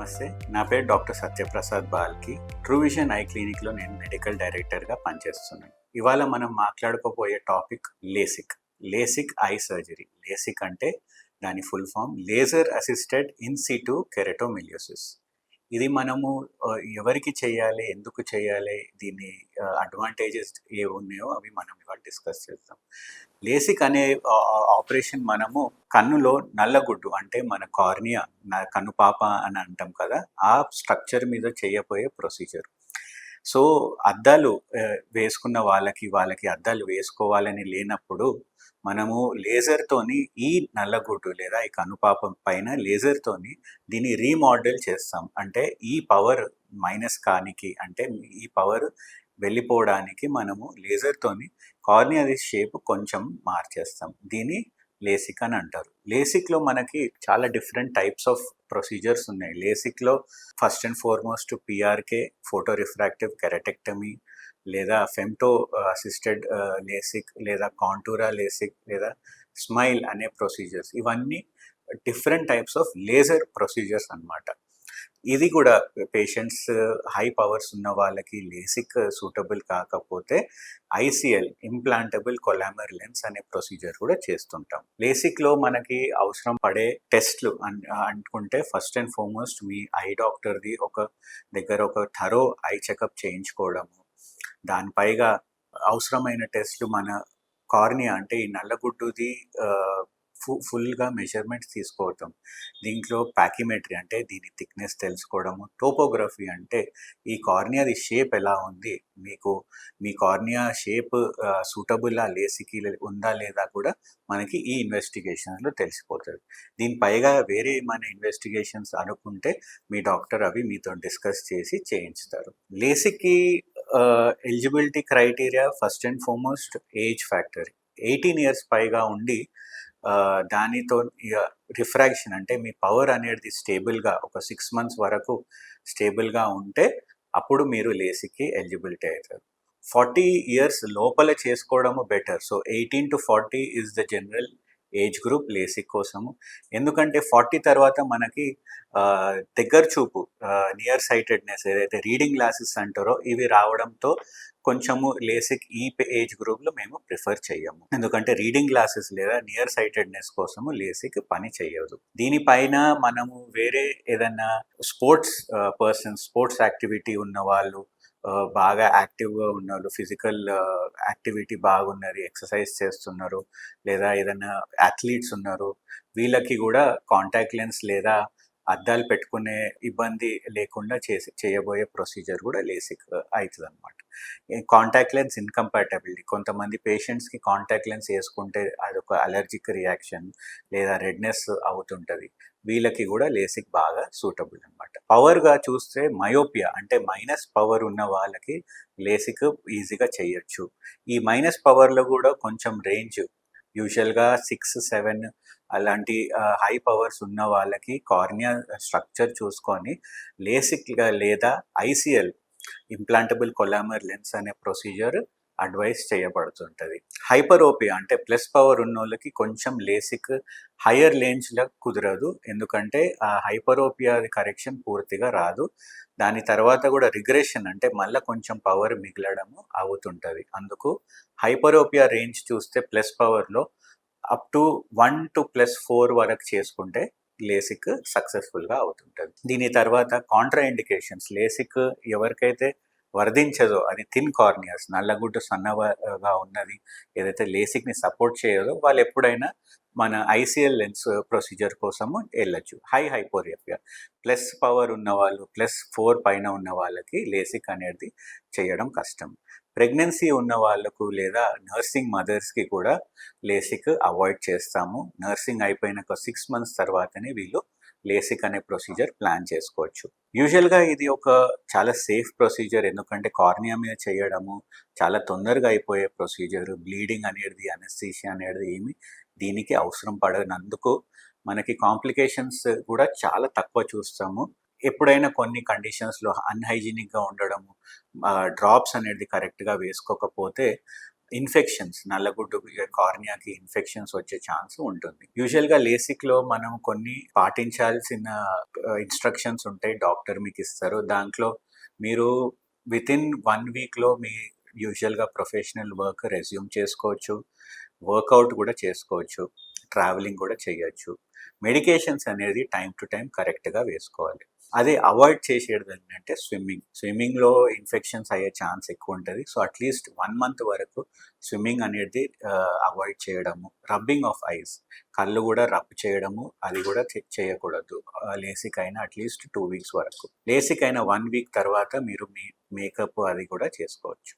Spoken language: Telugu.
నమస్తే. నా పేరు doctor Satyaprasad Balki. True vision eye క్లినిక్‌లో నేను మెడికల్ డైరెక్టర్‌గా పనిచేస్తున్నాను. ఇవాళ మనం మాట్లాడుకోబోయే topic LASIK. LASIK eye surgery. LASIK అంటే దాని full form laser assisted in situ keratomileusis. ఇది మనము ఎవరికి చేయాలి? ఎందుకు చేయాలి? దీని అడ్వాంటేజెస్ ఏవున్నాయో అవి మనం ఇవాళ డిస్కస్ చేద్దాం. లేసిక్ అనే ఆపరేషన్ మనము కన్నులో నల్లగుడ్డు అంటే మన కార్నియా కన్నుపాప అని అంటాం కదా, ఆ స్ట్రక్చర్ మీద చేయబోయే ప్రొసీజర్. సో అద్దాలు వేసుకున్న వాళ్ళకి అద్దాలు వేసుకోవాలని లేనప్పుడు మనము లేజర్తోని ఈ నల్లగుడ్డు లేదా ఈ కనుపాపం పైన లేజర్తోని దీన్ని రీమోడల్ చేస్తాం. అంటే ఈ పవర్ మైనస్ కానికి, అంటే ఈ పవర్ వెళ్ళిపోవడానికి మనము లేజర్తోని కార్నియా షేప్ కొంచెం మార్చేస్తాం. దీన్ని లేసిక్ అని అంటారు. లేసిక్లో మనకి చాలా డిఫరెంట్ టైప్స్ ఆఫ్ ప్రొసీజర్స్ ఉన్నాయి. లేసిక్లో first and foremost PRK, photo refractive keratectomy, లేదా ఫెమ్టో అసిస్టెడ్ లేసిక్, లేదా కాంటూరా లేసిక్, లేదా స్మైల్ అనే ప్రొసీజర్స్. ఇవన్నీ different types of laser procedures అన్నమాట. ఇది కూడా పేషెంట్స్ హై పవర్స్ ఉన్న వాళ్ళకి లేసిక్ సూటబుల్ కాకపోతే ఐసిఎల్, ఇంప్లాంటబుల్ కొలామర్ లెన్స్ అనే ప్రొసీజర్ కూడా చేస్తుంటాం. లేసిక్లో మనకి అవసరం పడే టెస్ట్లు అనుకుంటే ఫస్ట్ అండ్ ఫార్మోస్ట్ మీ ఐ డాక్టర్ది ఒక థరో ఐ చెకప్ చేయించుకోవడము. దానిపైగా అవసరమైన టెస్ట్లు మన కార్నియా అంటే ఈ నల్లగుడ్డుది ఫుల్గా మెజర్మెంట్స్ తీసుకోవటం. దీంట్లో ప్యాకిమెట్రీ అంటే దీని థిక్నెస్ తెలుసుకోవడము. టోపోగ్రఫీ అంటే ఈ కార్నియాది షేప్ ఎలా ఉంది, మీ కార్నియా షేప్ సూటబుల్లా లేసికి ఉందా లేదా కూడా మనకి ఈ ఇన్వెస్టిగేషన్స్లో తెలిసిపోతుంది. దీనిపైగా వేరే మన ఇన్వెస్టిగేషన్స్ అనుకుంటే మీ డాక్టర్ అవి మీతో డిస్కస్ చేసి చేయించుతారు. లేసిక్కి eligibility criteria first and foremost age factor. 18 years పైగా ఉండి దానితో రిఫ్రాక్షన్ అంటే మీ పవర్ అనేది స్టేబుల్గా ఒక 6 months వరకు స్టేబుల్గా ఉంటే అప్పుడు మీరు లేసిక్కి ఎలిజిబిలిటీ అవుతారు. 40 years లోపల చేసుకోవడము better. So 18 to 40 is the general age group LASIK కోసము. ఎందుకంటే 40 తర్వాత మనకి దగ్గర చూపు, నియర్ సైటెడ్నెస్, ఏదైతే రీడింగ్ గ్లాసెస్ అంటారో ఇవి రావడంతో కొంచెము లేసిక్ ఈ ఏజ్ గ్రూప్లో మేము ప్రిఫర్ చేయము. ఎందుకంటే రీడింగ్ గ్లాసెస్ లేదా నియర్ సైటెడ్నెస్ కోసము లేసిక్ పని చేయదు. దీనిపైన మనము వేరే ఏదైనా స్పోర్ట్స్ యాక్టివిటీ ఉన్న వాళ్ళు, బాగా యాక్టివ్గా ఉన్నారు, ఫిజికల్ యాక్టివిటీ బాగున్నది, ఎక్సర్సైజ్ చేస్తున్నారు, లేదా ఏదైనా అథ్లీట్స్ ఉన్నారు, వీళ్ళకి కూడా కాంటాక్ట్ లెన్స్ లేదా అద్దాలు పెట్టుకునే ఇబ్బంది లేకుండా చేయబోయే ప్రొసీజర్ కూడా లేసిక్ అవుతుంది అనమాట. కాంటాక్ట్ లెన్స్ ఇన్కంపాటబిలిటీ, కొంతమంది పేషెంట్స్కి కాంటాక్ట్ లెన్స్ వేసుకుంటే అదొక అలర్జిక్ రియాక్షన్ లేదా రెడ్నెస్ అవుతుంటుంది. వీళ్ళకి కూడా లేసిక్ బాగా సూటబుల్ అనమాట. పవర్గా చూస్తే మయోపియా అంటే మైనస్ పవర్ ఉన్న వాళ్ళకి లేసిక్ ఈజీగా చేయొచ్చు. ఈ మైనస్ పవర్లో కూడా కొంచెం రేంజ్, యూజువల్గా 6-7 అలాంటి హై పవర్స్ ఉన్న వాళ్ళకి కార్నియా స్ట్రక్చర్ చూసుకొని లేసిక్ లేదా ఐసిఎల్, ఇంప్లాంటబుల్ కొలామర్ లెన్స్ అనే ప్రొసీజర్ అడ్వైస్ చేయబడుతుంటుంది. హైపరోపియా అంటే ప్లస్ పవర్ ఉన్న వాళ్ళకి కొంచెం లేసిక్ హయ్యర్ రేంజ్లో కుదరదు. ఎందుకంటే ఆ హైపరోపియా కరెక్షన్ పూర్తిగా రాదు. దాని తర్వాత కూడా రిగ్రెషన్ అంటే మళ్ళీ కొంచెం పవర్ మిగలడము అవుతుంటుంది. అందుకు హైపరోపియా రేంజ్ చూస్తే ప్లస్ పవర్లో అప్ టు 1 to +4 వరకు చేసుకుంటే లేసిక్ సక్సెస్ఫుల్గా అవుతుంటుంది. దీని తర్వాత కాంట్రా ఇండికేషన్స్. లేసిక్ ఎవరికైతే వర్ధించదో, అది థిన్ కార్నియాస్, నల్లగుడ్డు సన్నగా ఉన్నది, ఏదైతే లేసిక్ని సపోర్ట్ చేయదో వాళ్ళు ఎప్పుడైనా మన ఐసిఎల్ లెన్స్ ప్రొసీజర్ కోసము వెళ్ళచ్చు. హైపోరియోపియా, ప్లస్ పవర్ ఉన్న వాళ్ళు, +4 పైన ఉన్న వాళ్ళకి లేసిక్ అనేది చేయడం కష్టం. ప్రెగ్నెన్సీ ఉన్న వాళ్ళకు లేదా నర్సింగ్ మదర్స్కి కూడా లేసిక్ అవాయిడ్ చేస్తాము. నర్సింగ్ అయిపోయిన ఒక 6 months తర్వాతనే వీళ్ళు లేసిక్ అనే ప్రొసీజర్ ప్లాన్ చేసుకోవచ్చు. యూజువల్గా ఇది ఒక చాలా సేఫ్ ప్రొసీజర్. ఎందుకంటే కార్నియా మీద చేయడము చాలా తొందరగా అయిపోయే ప్రొసీజర్. బ్లీడింగ్ అనేది, అనస్థీషియా అనేది ఏమి దీనికి అవసరం పడనందుకు మనకి కాంప్లికేషన్స్ కూడా చాలా తక్కువ చూస్తాము. ఎప్పుడైనా కొన్ని కండిషన్స్లో అన్హైజీనిక్గా ఉండడము, డ్రాప్స్ అనేది కరెక్ట్గా వేసుకోకపోతే ఇన్ఫెక్షన్స్, నల్లగుడ్డు కార్నియాకి ఇన్ఫెక్షన్స్ వచ్చే ఛాన్స్ ఉంటుంది. యూజువల్గా లేసిక్లో మనం కొన్ని పాటించాల్సిన ఇన్స్ట్రక్షన్స్ ఉంటాయి, డాక్టర్ మీకు ఇస్తారు. దాంట్లో మీరు వితిన్ 1 వీక్లో మీ యూజువల్గా ప్రొఫెషనల్ వర్క్ రెజ్యూమ్ చేసుకోవచ్చు, వర్కౌట్ కూడా చేసుకోవచ్చు, ట్రావెలింగ్ కూడా చేయొచ్చు. మెడికేషన్స్ అనేది టైం టు టైం కరెక్ట్గా వేసుకోవాలి. అదే అవాయిడ్ చేసేది ఏంటంటే స్విమ్మింగ్లో ఇన్ఫెక్షన్స్ అయ్యే ఛాన్స్ ఎక్కువ ఉంటుంది. సో అట్లీస్ట్ 1 మంత్ వరకు స్విమ్మింగ్ అనేది అవాయిడ్ చేయడము. రబ్బింగ్ ఆఫ్ ఐస్, కళ్ళు కూడా రబ్ చేయడము, అది కూడా చేయకూడదు లేసిక్ అయిన అట్లీస్ట్ 2 వీక్స్ వరకు. లేసిక్ అయిన 1 వీక్ తర్వాత మీరు మీ మేకప్ అది కూడా చేసుకోవచ్చు.